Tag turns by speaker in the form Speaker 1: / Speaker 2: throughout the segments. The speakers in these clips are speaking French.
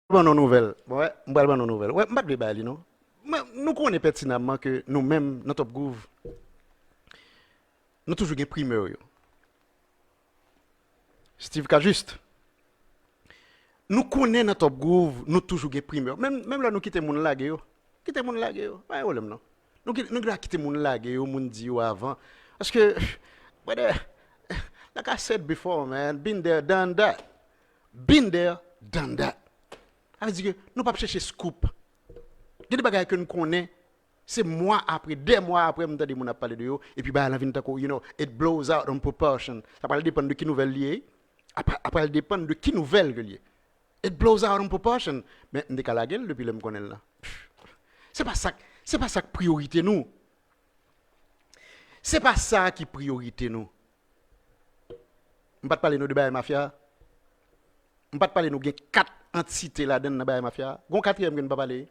Speaker 1: bonne nouvelle. Ouais, bonne nouvelle. Ouais, m'pas de bali non. Mais nous connaissons pertinemment que nous-mêmes dans Top Groove, nous toujours des primeurs. Steve Kajuste. Nous connaissons dans Top Groove, nous toujours des primeurs. Même là nous quittons mon lague yo. Quitter mon lague yo. Pas problème non. Nous quitter mon lague yo, mon dit yo avant parce que brother, like I said before, man, been there, done that. Been there, done that. Ça veut dire que nous ne pas chercher scoop. Il y a des bagages que nous connaissons, c'est mois après, des mois après, nous avons parlé de eux, et puis bah, la vie, you know, it blows out in proportion. Ça va dépendre de qui nouvelle liée, après, elle dépend de qui nouvelle liée. It blows out in proportion. Mais nous avons la gueule depuis que nous connaissons là. C'est pas ça qui priorité nous. C'est pas ça qui priorité nous. On ne pas parler de la mafia. On ne pas parler de 4 entités là-dedans dans la mafia. Gon quatrième que nous pas parler.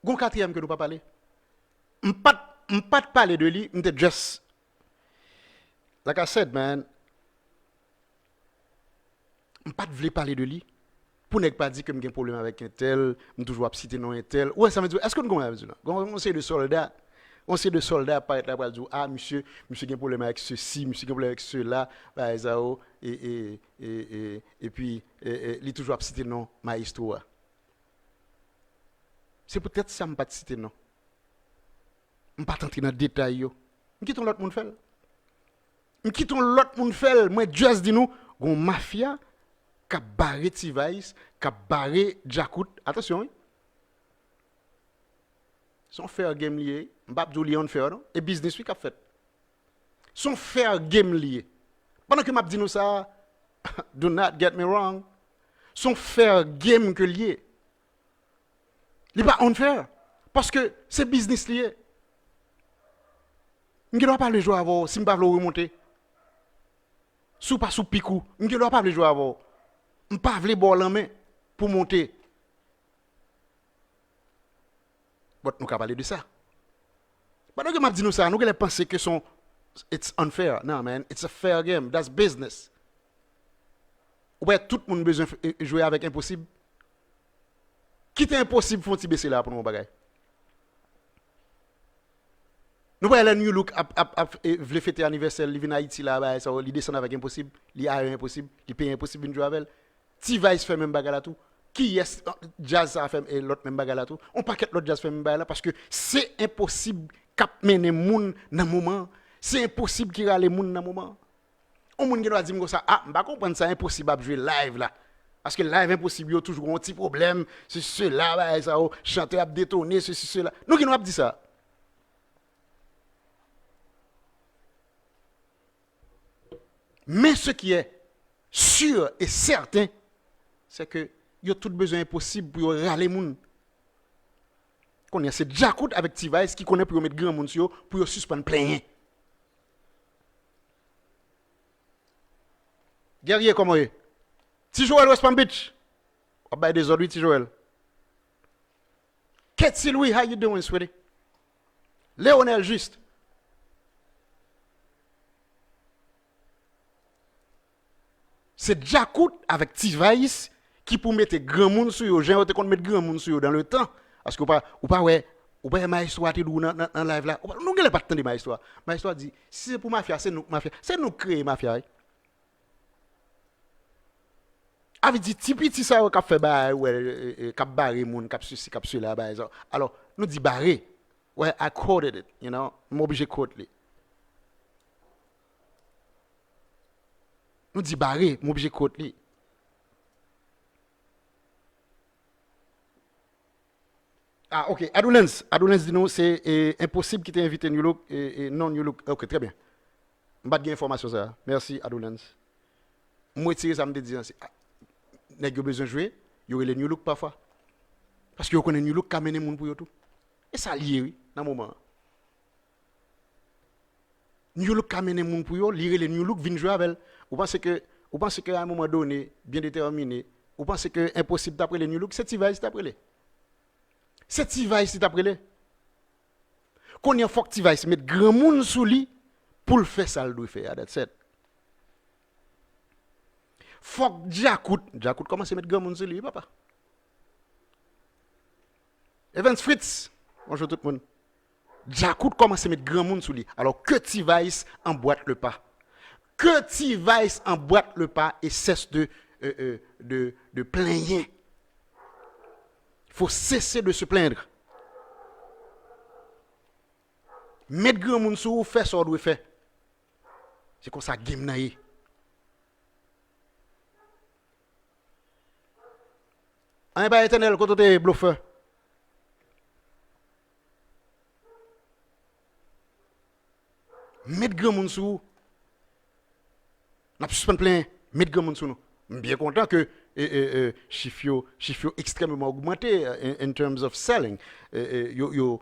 Speaker 1: Gon quatrième que nous pas parler. On pas parler de lui, on just like I said man. On pas vle parler de lui pour ne pas dire que j'ai un problème avec un tel, on toujours citer non un tel. Ouais, ça veut dire est-ce que nous connaissons besoin? On sait de soldats. On sait de soldats par là pour dire ah monsieur a un problème avec ceci, monsieur a un problème avec cela, bah ça et puis il toujours citer non ma histoire. C'est peut-être ça me pas citer non. On pas entrer dans le détail yo. On quitte l'autre monde fait. On quitte l'autre monde fait, moi juste dis nous, gon mafia qui a barré T-Vice, qui a barré Jacout. Attention, oui. Son fair game lié, m'bap dou li on fair non, et business oui qu'a fait. Son fair game lié. Pendant que m'a dit nous ça, do not get me wrong. Son fair game que lié. Il pas unfair parce que c'est business lié. On ne doit pas le jouer avant si on ne pas le remonter. Sous pas sous picou, on ne doit pas le jouer avant. On ne pas le ball en main pour monter. But nous parler de ça. Pendant que m'a dit nous ça, nous allons penser que son it's unfair. Non man, it's a fair game. That's business. Ouais, tout le monde besoin de jouer avec impossible. Quitter impossible font baisser là pour nos bagages. Nous voyons le New Look veut fêter anniversaire, il vient à Haïti là, il descend avec impossible, il a impossible, il paye impossible une jouer avec. T-Vice fait même bagarre là tout. Qui est jazz a fait l'autre même bagarre là tout. On pas l'autre jazz fait même bagarre là parce que c'est impossible cap mener moun dans moment. C'est impossible qu'il rale moun dans moment. On moun qui doit dire ça, ah, m'pa comprendre ça impossible à jouer live là. Parce que live impossible, il y a toujours un petit problème, c'est cela, ça, chanter à détonner, ceci, cela. Nous qui nous avons dit ça. Mais ce qui est sûr et certain, c'est que y a tout besoin impossible pour râler moun. Qu'on y a c'est Jacout avec T-Vice qui connaît pour mettre grand moun sur pour suspendre plein. Guerrier comment est? Ti Joël West Palm Beach. On va des ordres Ti Joël. Ketsi Louis, how you doing, sweetie? Léonel Juste. C'est Jacout avec T-Vice qui pour mettre grand monde sur yo, j'ai qu'on mettre grand monde sur yo dans le temps parce que ou pas ouais, ou pas ma histoire te dans live là. Nous n'avons pas attendre ma histoire. Ma histoire dit si c'est pour mafia, c'est nous créer mafia. Avait dit petit ça qu'a fait ba ouais qu'a barré moun qu'a ceci qu'a cela ba ça. Alors nous dit barré. Ouais, I quoted it, you know, m'obligé quote li. Nous dit barré, m'obligé quote li. Ah, ok. Adolens dit nous, c'est impossible qu'il t'ait invité New Look et non New Look. Ok, très bien. Je vais te information ça. Merci, Adolens. Moi, ça me dit, n'a pas besoin de jouer, il y aurait les New Look parfois. Parce que vous connaissez New Look qui amène les gens pour eux tout. Et ça lié, oui, dans le moment. New Look qui amène les gens pour eux, lire les New Look, viennent jouer avec. Vous pensez qu'à un moment donné, bien déterminé, vous pensez que impossible d'après les New Look, c'est T-Vice d'après les. C'est T-Vice d'après les. Qu'on y a faut que T-Vice mette grand monde sous lui pour le faire ça le doit faire. That's it. Faut que Jacout commence à mettre grand monde sur lui, papa. Evans Fritz, bonjour tout le monde. Jacout commence à mettre grand monde sur lui. Alors que T-Vice emboîte le pas. Que T-Vice emboîte le pas et cesse de plaigner. Il faut cesser de se plaindre. Mettre grand monde sur vous, faire ce qu'on doit faire. C'est comme ça que game naïe. Un pas éternel quand tu es bluffeur. Mettre grand monde sur vous. N'a pas plein. Mettre grand monde sur nous. Je suis bien content que chiffre extrêmement augmenté in terms of selling. Yo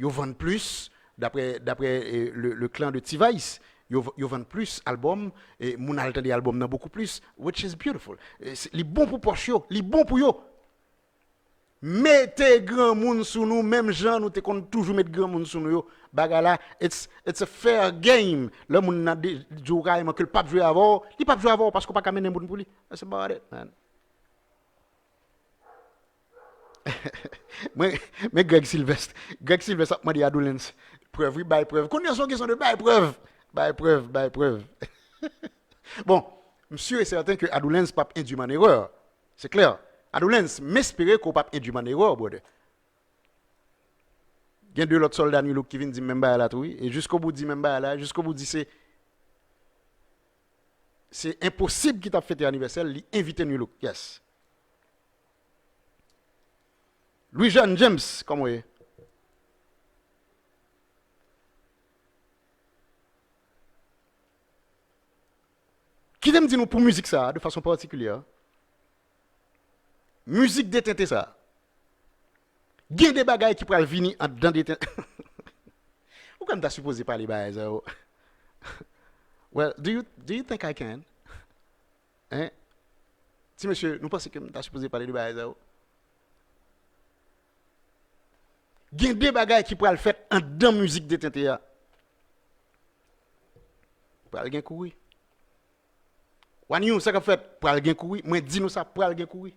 Speaker 1: vendent plus d'après le clan de T-Vice. Yo vendent plus albums et mon alternate des albums nan beaucoup plus, which is beautiful. Les bons pour Porsche, les bons pour yo. Mettez grand monde sous nous, même gens nous te kon toujours mettre grand monde sous nous yo. Bagala, it's a fair game. Le monde n'a joué que le pape jouer avant, il pape jouer avant parce qu'on pas mener monde pour lui. That's about it, man. Mais Greg Sylvestre a demandé à Adolens, preuve, oui, by preuve. Qu'on est sur question de by preuve. Bon, monsieur est certain que Adolens pas induit en erreur. C'est clair. Adolens m'espérer qu'on pas induit en erreur, brother. Il y a deux autres soldats qui viennent dire même pas là tout et jusqu'au bout dit même pas là, jusqu'au bout dit c'est impossible qu'il t'a fêté anniversaire, lui inviter nous. Yes. Louis-Jean James, comment est? Qui t'aime dire nous pour musique ça, de façon particulière? Musique déteinte ça. Il y a des bagailles qui peuvent venir en dedans des Pourquoi tu as supposé parler de ça? Well, do you think I can? Hein? Si monsieur, nous pensons que tu as supposé parler de ça. Il y a des bagailles qui peuvent faire en dedans musique déteinte. Pour aller courir. Wanyu, ça qu'a fait pour aller courir. Moi, dis-nous ça pour aller courir.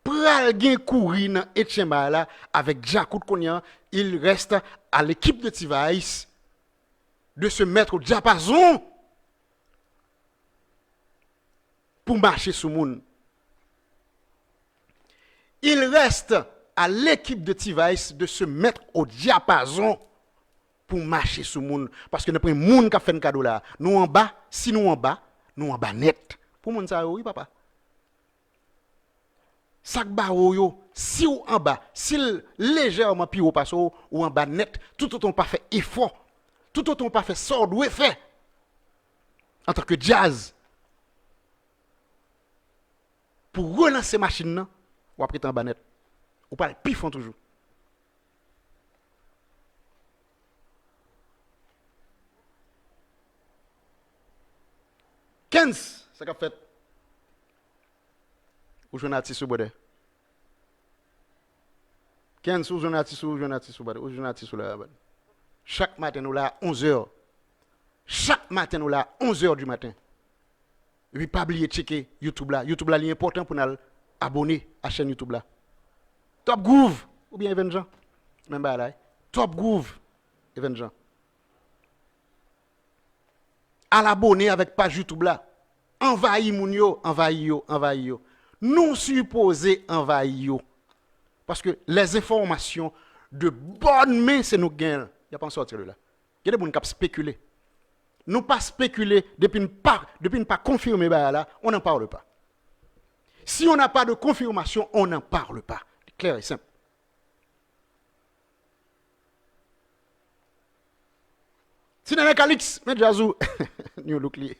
Speaker 1: Pral gen courir dans Etchemba là avec Jacout Konya, il reste à l'équipe de T-Vice de se mettre au diapason pour marcher sous moun. Il reste à l'équipe de T-Vice de se mettre au diapason pour marcher sous moun parce que nous prenons moun qui a fait un cadeau là. Nous en bas, si nous en bas net. Pour moun ça oui papa. Sak ba yo, si ou en bas, si légèrement plus haut passe ou en bas net, tout autant pas fait effort, tout autant pas fait sort ou fait en tant que jazz pour relancer machine ou après en bas net, ou pas le pifon toujours. Kenz, ça qu'a fait ou jeune artiste ou bode. Kenz ou jeune artiste ou bode, ou jeune artiste ou là. Chaque matin nous là 11h. Chaque matin nous là 11h du matin. Et puis pas oublier checker YouTube là. YouTube là, c'est important pour nous abonner à la chaîne YouTube là. Top Groove ou bien Even Jean. Même pas là. Top Groove Even Jean. À l'abonner avec page YouTube là. Envahi moun yo, envahi yo. Nous supposés envahir yo. Parce que les informations de bonne main, c'est nous gagnons. Il n'y a pas en sortir de là. Il y a des gens qui spéculent. Nous pas spéculer depuis ne pas confirmer là, on n'en parle pas. Si on n'a pas de confirmation, on n'en parle pas. Clair et simple. Si dans les calix, mais Jazou, nous look li.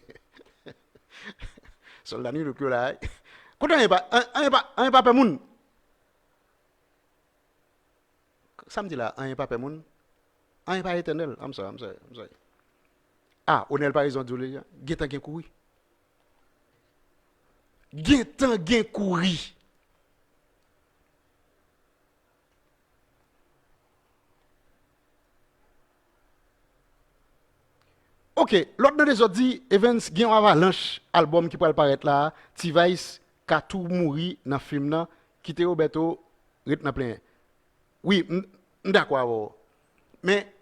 Speaker 1: Soldat nous look là. Quand on pas moun. Samedi là, un pas moun. Un pas éternel. I'm sorry. Ah, on est pas raison de dire, Gétan gen kouri. Gétan gen kouri. OK, l'autre des autres dit Evans gen un avalanche album qui pourrait paraître là, T-Vice ka tout mouri dans film là, quitte Roberto rit dans plein. Oui, d'accord. Mais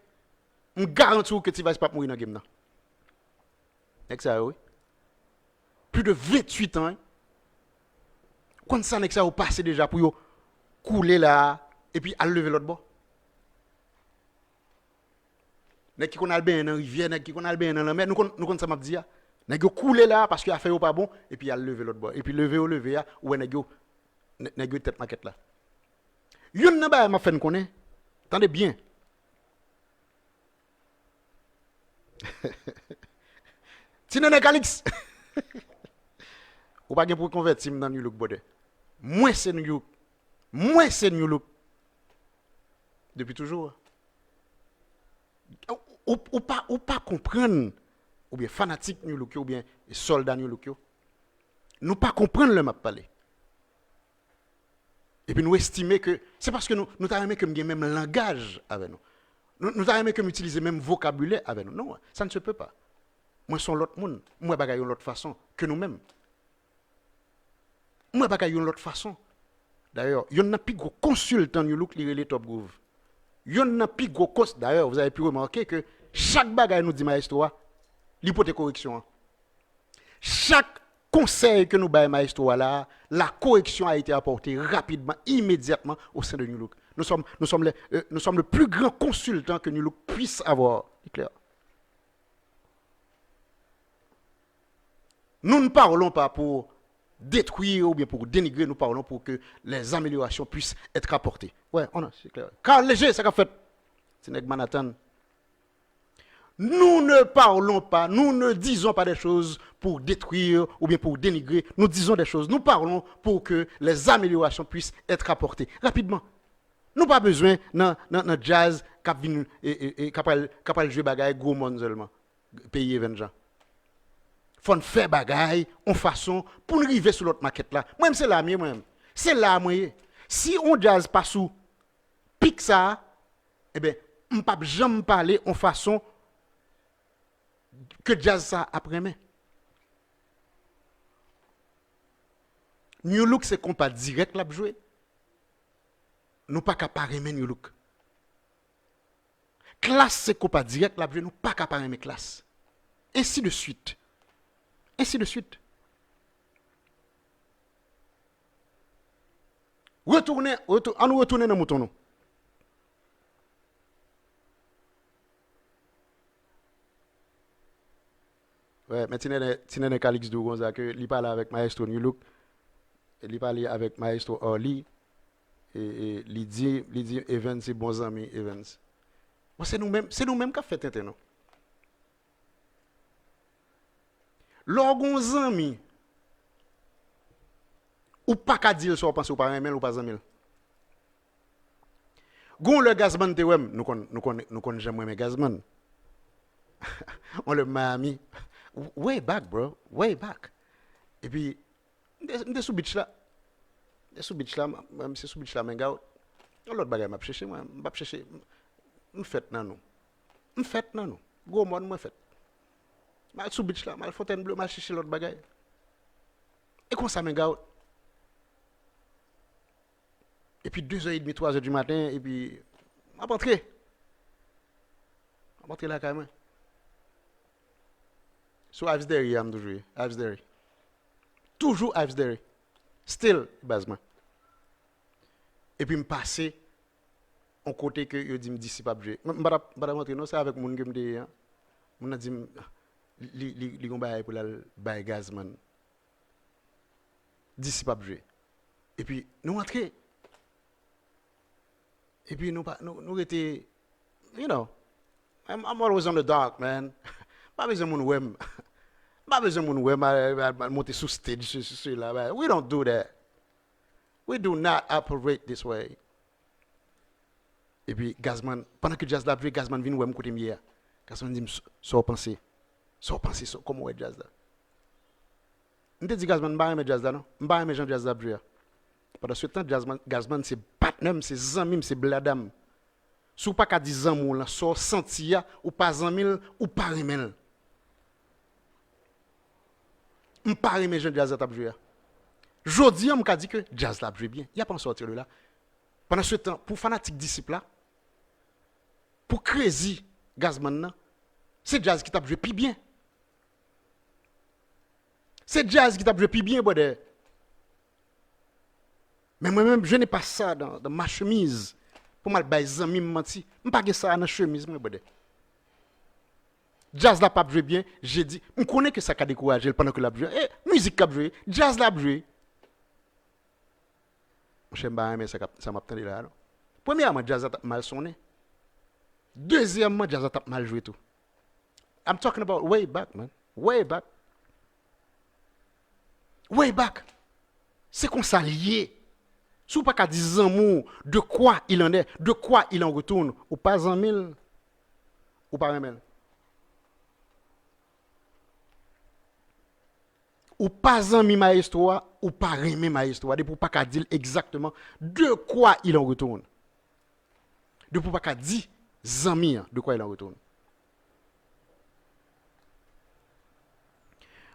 Speaker 1: je garantis que T-Vice pas mourir dans game là. Nek ça oui. Plus de 28 ans. Quand ça nek ça passé déjà pour yo couler là et puis à lever l'autre bord. Nek qui connaît bien dans rivière, nek qui connaît bien dans la mer, nous ça m'a dit ya. Nek yo couler là parce qu'il a fait pas bon et puis à lever l'autre bord et puis lever ya ou nek yo tête maquette là. Yon nan ba m'a fait connaît. Attendez bien. Tinene Calix. Ou pas gen pour convertir dans New Look bode. Moi c'est New Look. Moi c'est New Look. Depuis toujours. Ou pas comprendre ou bien fanatique New Look ou bien soldat New Look. Nous pas comprendre le m'a parler. Et puis nous estimer que c'est parce que nous t'avons aimé que nous même langage avec nous. Nous t'avons aimé que nous utiliser même vocabulaire avec nous. Non, ça ne se peut pas. Moi son l'autre monde, moi bagaille l'autre façon que nous-mêmes. Moi bagaille l'autre façon. D'ailleurs, il y en a plus gros consultant New Look li Top Groove. Il y en a plus gros cost. D'ailleurs, vous avez pu remarquer que chaque bagaille nous dit maestro, l'hypothèse correction. Chaque conseil que nous baille maestro là, la correction a été apportée rapidement, immédiatement au sein de New Look. Nous sommes le plus grand consultant que New Look puisse avoir. C'est clair. Nous ne parlons pas pour détruire ou bien pour dénigrer, nous parlons pour que les améliorations puissent être apportées. Ouais, c'est clair. Car léger, ça qu'a fait. C'est Manhattan. Nous ne parlons pas, nous ne disons pas des choses pour détruire ou bien pour dénigrer. Nous disons des choses, nous parlons pour que les améliorations puissent être apportées rapidement. Nous pas besoin dans jazz capable jouer bagaille gros monde seulement. Payer 20 gens. Faut faire bagaille en façon pour nous arriver sur l'autre maquette là. Moi-même c'est là moi-même. C'est là moi. Si on jazz pas sous pique ça, eh ben on pas jamais parler en façon que jazz ça après mais. New Look c'est compas direct là jouer. Nous pas capable aimer New Look. Classe c'est compas direct là jouer, nous pas capable aimer classe. Ainsi de suite. Ainsi de suite. Retournez dans le mouton. Ouais, mais Tinene Calix de Gonza que il parle avec Maestro New Look, il parle avec Maestro Orly et il dit Evans c'est bons amis Evans. C'est nous-mêmes qui a fait non. Lorsqu'on ami ou pas qu'à dire soit penser ou pas aimer ou pas aimer. Gon le gazman te wem, nous connaissons jamais gazman. On le Miami way back bro, way back. Et puis m'de sous beach là. Même si sous beach là mais gars l'autre bagage m'a chercher moi, m'a chercher m'fait nan nous. Gros monde moi fait. Mal sous beach là, mal fontaine bleue, mal chercher l'autre bagaille. Et comme ça, mes gars. Et puis 2h30, 3h du matin, et puis, je vais rentrer. Je vais rentrer là quand même. So, Ives Derry, je vais jouer. Ives Derry. Toujours Ives Derry. Still, basement. Et puis, je passe en côté que je dis, je dis, pas jouer. Je ne vais pas rentrer, non, c'est avec mon que je dis, je dis, li gon baye pour la baye gazman d'ici pas jouer et puis nous rentrer et puis nous était you know I'm always on the dark man pas besoin mon wem pas besoin mon wem monter sous stage sur là we don't do that, we do not operate this way. Et puis gazman pendant que jazz la jouer gazman vient wem côté mieux gazman dit so penser comment est jazz là. On te dit Gazman pas aimer jazz là non, pas aimer Jean jazz là jouer. Pendant ce temps Gazman c'est partenaire, c'est zanmi, c'est bladam. Sou pas ka di zanmou là, so senti ya ou pas zanmil ou pas remel. Je pas aimer jazz t'a joué. Jodi, on m'a dit que jazz l'a joué bien. Il n'y a pas en sortir de là. Pendant ce temps, pour fanatique disciple là, pour crazy Gazman, c'est jazz qui t'a joué plus bien. C'est jazz qui t'a joué plus bien, brother. Mais moi-même, je n'ai pas ça dans ma chemise. Pour mal bailler zami me menti. Je n'ai pas ça dans la chemise, moi, brother. Jazz l'a pas joué bien, j'ai dit, je connais que ça a découragé pendant que l'a joué. Musique l'a joué, jazz l'a joué. Je ne sais pas, mais ça m'a entendu là. Premièrement, jazz a mal sonné. Deuxièmement, jazz a mal joué tout. I'm talking about way back, man. Way back. Way back. C'est qu'on s'allie. Si vous pas qu'à dire amour, de quoi il en est, de quoi il en retourne, ou pas en mille, ou pas en mille. Ou pas en mi maestro, ou pas remet maestro, de pour pas qu'à dire exactement de quoi il en retourne. De pour pas qu'à dire zami, de quoi il en retourne.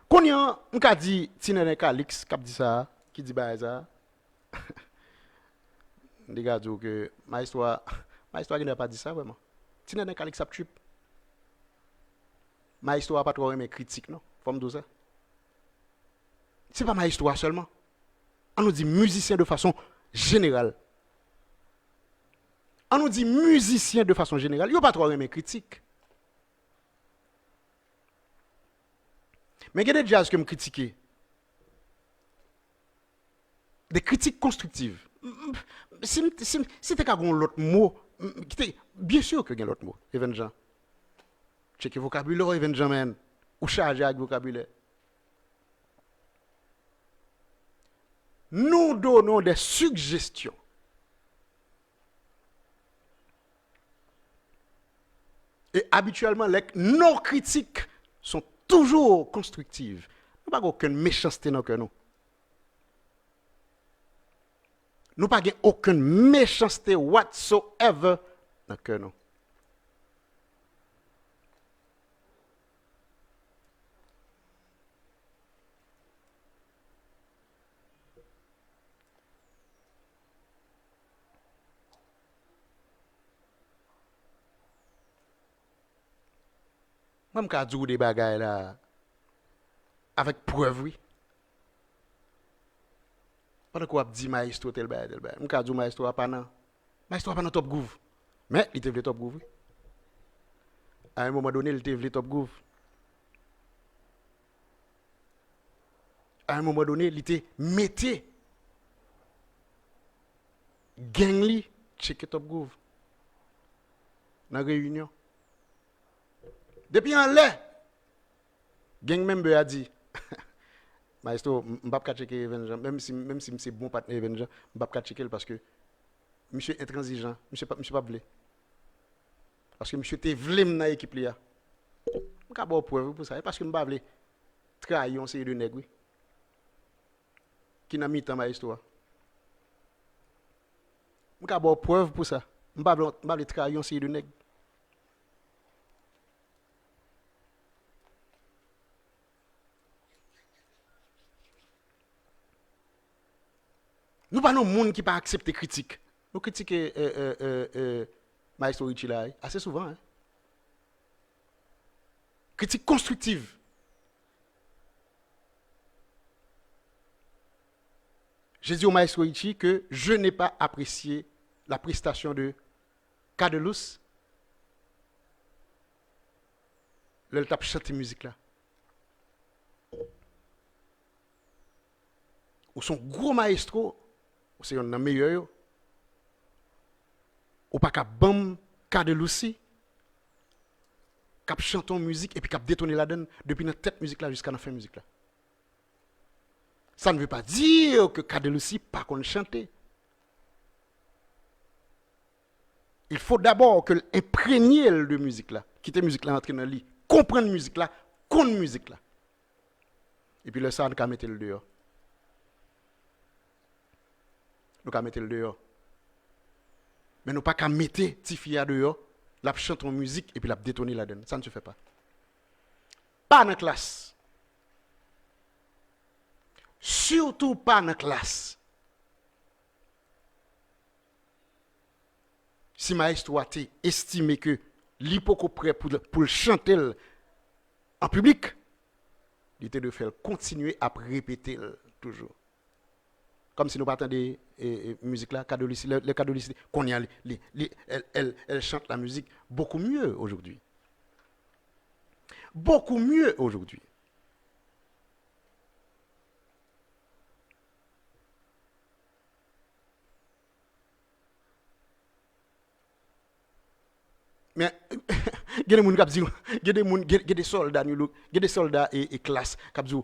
Speaker 1: Quand il y a un cas dit, Tinene Calix, qui dit ça, qui dit ça, les gars disent que ma histoire n'a pas dit ça vraiment. Tinene Calix a trip. Ma histoire n'a pas trop aimé critique, non? Faut me dire ça. Ce n'est pas ma histoire seulement. On nous dit musicien de façon générale. On nous dit musicien de façon générale. Il n'y a pas trop aimé critique. Mais il y a des jazz que je critiqué. Des critiques constructives. Si tu as un autre mot, bien sûr que y a un autre mot, Even Jean. Checker vocabulaire, Even Jean, man. Ou charger avec vocabulaire. Nous donnons des suggestions. Et habituellement, nos critiques sont toujours constructives. Nous n'avons pas aucune méchanceté dans nous. Nous n'avons pas aucune méchanceté whatsoever dans nous. Même quand je dis des bagailles là, avec preuve, oui. Pendant qu'on dit maestro tel bail, tel bail. Je dis maestro pas non. Maestro pas dans top groove. Mais il était venu top groove. Oui. À un moment donné, il était venu top groove. À un moment donné, il était metté. Gang li, check top groove. Dans la réunion. Depuis en lait, gang member a dit, maestro, je ne vais pas checker Even, même si c'est bon partenaire Even, je ne vais pas checker parce que monsieur est intransigeant, monsieur pas voulu. Parce que monsieur était voulu dans l'équipe là. Je ne vais pas preuve pour ça, parce que je ne vais pas voulu trahir un série de nègres qui n'a mis tant maestro. Je ne vais pas preuve pour ça. Je ne vais pas voulu trahir un série de nègres. Nous pas de monde qui pas accepter critique. Nous critiquons Maestro Richie là assez souvent. Hein? Critique constructive. J'ai dit au Maestro Richie que je n'ai pas apprécié la prestation de Cadelus. Le tape chanter musique là. Ou son gros maestro. C'est un meilleur. Ou pas qu'à bam de Lucie, cap chanton musique et puis cap détonner la donne depuis notre tête musique là jusqu'à la fin musique là. Ça ne veut pas dire que de Lucie pas qu'on chanter. Il faut d'abord que l'imprégner de musique là, quitter musique là entrer dans le lit, comprendre musique là, connaître musique là. Et puis le ça on va mettre le dehors. Nous allons mettre le dehors. Mais nous pas qu'à mettre Tifia dehors, la chante en musique et puis la détonner la donne. Ça ne se fait pas. Pas dans la classe. Surtout pas dans la classe. Si maestro a estimé que l'hypoco prêt pour le chanter en public, il était de faire continuer à répéter toujours. Comme si nous partons de musique là, le cadeau lycée, qu'on y a, elle chante la musique beaucoup mieux aujourd'hui. Beaucoup mieux aujourd'hui. Mais il y a des gens qui disent, il y a des soldats, il y a des soldats et classe qui disent,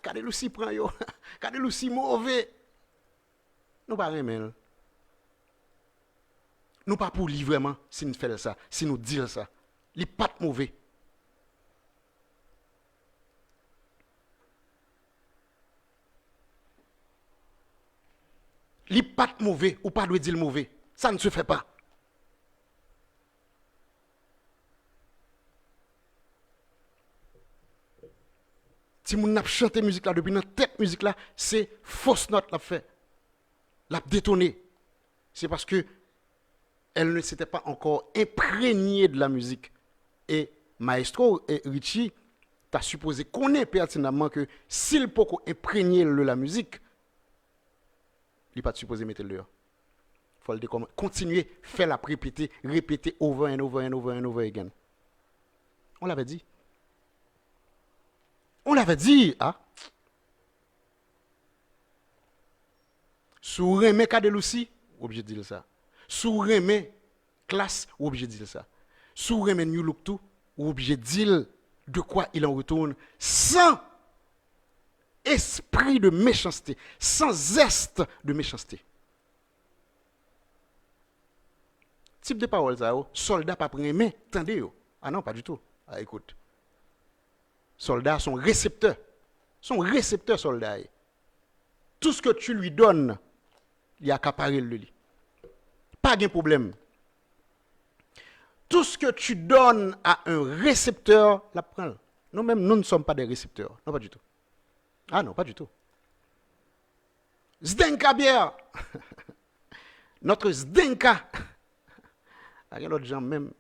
Speaker 1: quand nous si prend yo, quand nous si mauvais, nous pas aimer. Nous pas pour lui vraiment si nous faisons ça, si nous disons ça. Il pas mauvais. Il pas mauvais ou pas doit dire mauvais. Ça ne se fait pas. Si moun n'a chanté musique là depuis dans tête musique là, c'est fausse note l'a fait. L'a détonné. C'est parce que elle ne s'était pas encore imprégnée de la musique. Et Maestro et Richie t'as supposé connaître pertinemment que s'il peut imprégner de la musique, il n'est pas supposé mettre le dehors. Il faut le continuer, faire la répéter over and over and over and over again. On l'avait dit. On l'avait dit, hein? Sous remé Kadeloussi, obligé de dire ça. Sous remé classe, obligé de dire ça. Sous remé New Look tout, obligé de dire de quoi il en retourne sans esprit de méchanceté, sans zeste de méchanceté. Type de parole ça, soldat pas prendre main, tendez yo. Ah non, pas du tout. Ah écoute. Soldats sont récepteurs. Soldats. Tout ce que tu lui donnes, il a accaparé le lit. Pas de problème. Tout ce que tu donnes à un récepteur, la prend. Nous-mêmes, nous ne sommes pas des récepteurs. Non, pas du tout. Ah non, pas du tout. Zdenka bière. Notre Zdenka. Avec l'autre gens même.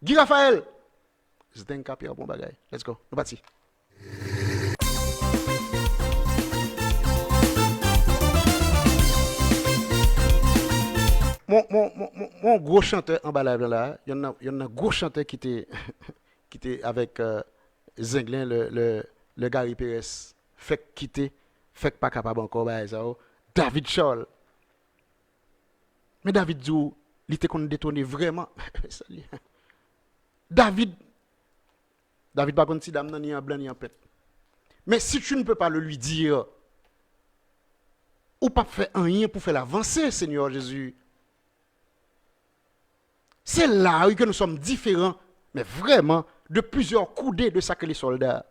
Speaker 1: Guy Raphaël. Zdenka Pierre, bon bagay. Let's go. Nous parti. Mon gros chanteur en bas là, il y en a un gros chanteur qui était avec Zinglin, le Gary Perez. Fait quitter, fait pas capable encore ça. David Scholl. Mais David Zou, il était qu'on détonné vraiment. David pas contre si dame ni en blanc ni en pète. Mais si tu ne peux pas le lui dire, ou pas faire rien pour faire avancer, Seigneur Jésus, c'est là que nous sommes différents, mais vraiment, de plusieurs coudées de ça que les soldats.